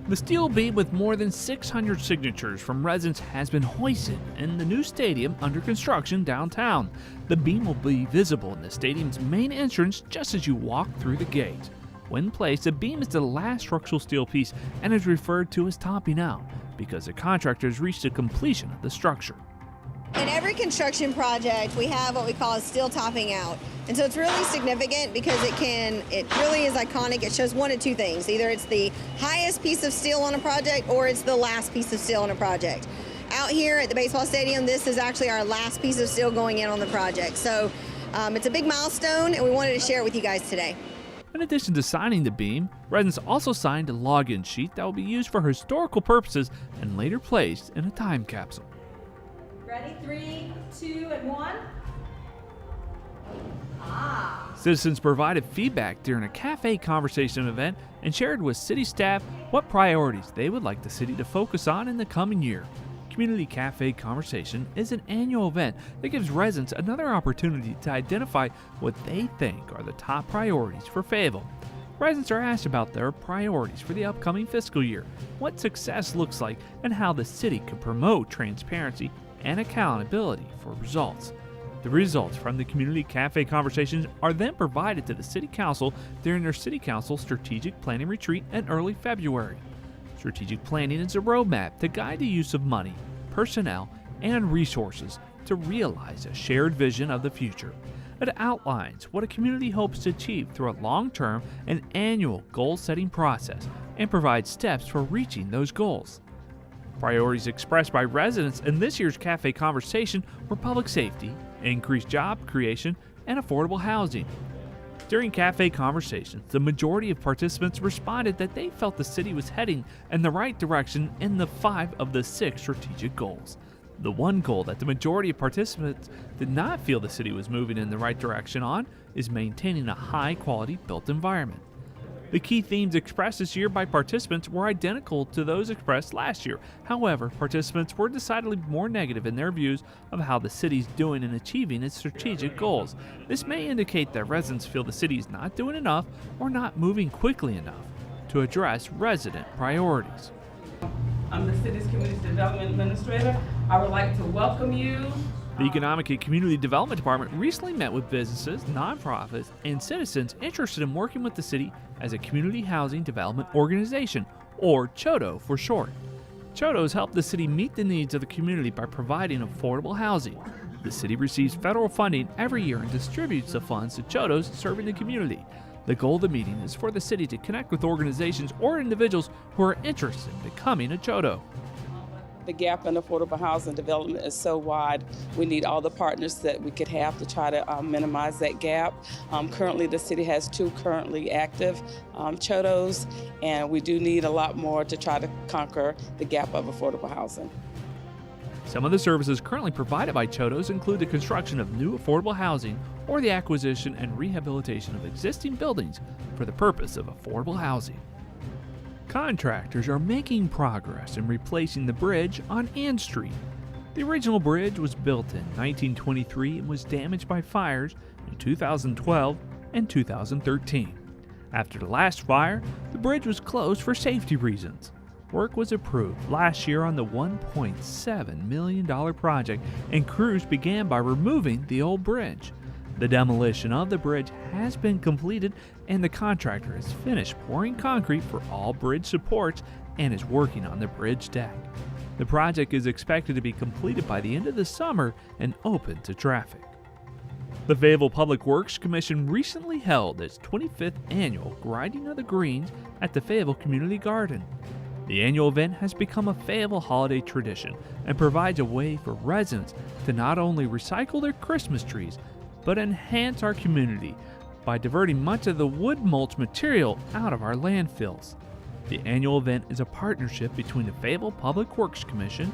The steel beam with more than 600 signatures from residents has been hoisted in the new stadium under construction downtown. The beam will be visible in the stadium's main entrance just as you walk through the gate. When placed, the beam is the last structural steel piece and is referred to as topping out because the contractor has reached the completion of the structure. In every construction project, we have what we call a steel topping out. And so it's really significant because it really is iconic. It shows one of two things. Either it's the highest piece of steel on a project or it's the last piece of steel on a project. Out here at the baseball stadium, this is actually our last piece of steel going in on the project. So it's a big milestone and we wanted to share it with you guys today. In addition to signing the beam, residents also signed a login sheet that will be used for historical purposes and later placed in a time capsule. Ready? 3, 2, and 1. Citizens provided feedback during a Café Conversation event and shared with city staff what priorities they would like the city to focus on in the coming year. Community Café Conversation is an annual event that gives residents another opportunity to identify what they think are the top priorities for Fayetteville. Residents are asked about their priorities for the upcoming fiscal year, what success looks like, and how the city can promote transparency and accountability for results. The results from the Community Café Conversations are then provided to the City Council during their City Council Strategic Planning Retreat in early February. Strategic planning is a roadmap to guide the use of money, personnel, and resources to realize a shared vision of the future. It outlines what a community hopes to achieve through a long-term and annual goal-setting process and provides steps for reaching those goals. Priorities expressed by residents in this year's Café Conversation were public safety, increased job creation, and affordable housing. During Café Conversations, the majority of participants responded that they felt the city was heading in the right direction in the 5 of the 6 strategic goals. The one goal that the majority of participants did not feel the city was moving in the right direction on is maintaining a high-quality built environment. The key themes expressed this year by participants were identical to those expressed last year. However, participants were decidedly more negative in their views of how the city's doing in achieving its strategic goals. This may indicate that residents feel the city is not doing enough or not moving quickly enough to address resident priorities. I'm the city's community development administrator. I would like to welcome you. The Economic and Community Development Department recently met with businesses, nonprofits, and citizens interested in working with the city as a community housing development organization, or CHODO for short. CHODOs help the city meet the needs of the community by providing affordable housing. The city receives federal funding every year and distributes the funds to CHODOs serving the community. The goal of the meeting is for the city to connect with organizations or individuals who are interested in becoming a CHODO. The gap in affordable housing development is so wide. We need all the partners that we could have to try to minimize that gap. Currently, the city has 2 currently active CHODOs, and we do need a lot more to try to conquer the gap of affordable housing. Some of the services currently provided by CHODOs include the construction of new affordable housing or the acquisition and rehabilitation of existing buildings for the purpose of affordable housing. Contractors are making progress in replacing the bridge on Ann Street. The original bridge was built in 1923 and was damaged by fires in 2012 and 2013. After the last fire, the bridge was closed for safety reasons. Work was approved last year on the $1.7 million project, and crews began by removing the old bridge. The demolition of the bridge has been completed, and the contractor has finished pouring concrete for all bridge supports and is working on the bridge deck. The project is expected to be completed by the end of the summer and open to traffic. The Fayetteville Public Works Commission recently held its 25th annual Grinding of the Greens at the Fayetteville Community Garden. The annual event has become a Fayetteville holiday tradition and provides a way for residents to not only recycle their Christmas trees, but enhance our community by diverting much of the wood mulch material out of our landfills. The annual event is a partnership between the Fayetteville Public Works Commission,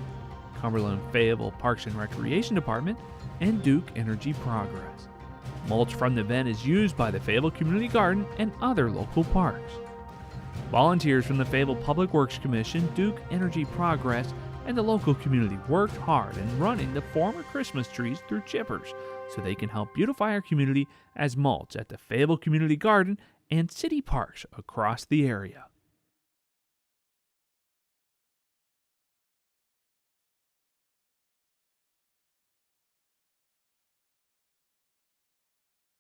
Cumberland Fayetteville Parks and Recreation Department, and Duke Energy Progress. Mulch from the event is used by the Fayetteville Community Garden and other local parks. Volunteers from the Fayetteville Public Works Commission, Duke Energy Progress, and the local community worked hard in running the former Christmas trees through chippers so they can help beautify our community as mulch at the Fayetteville Community Garden and city parks across the area.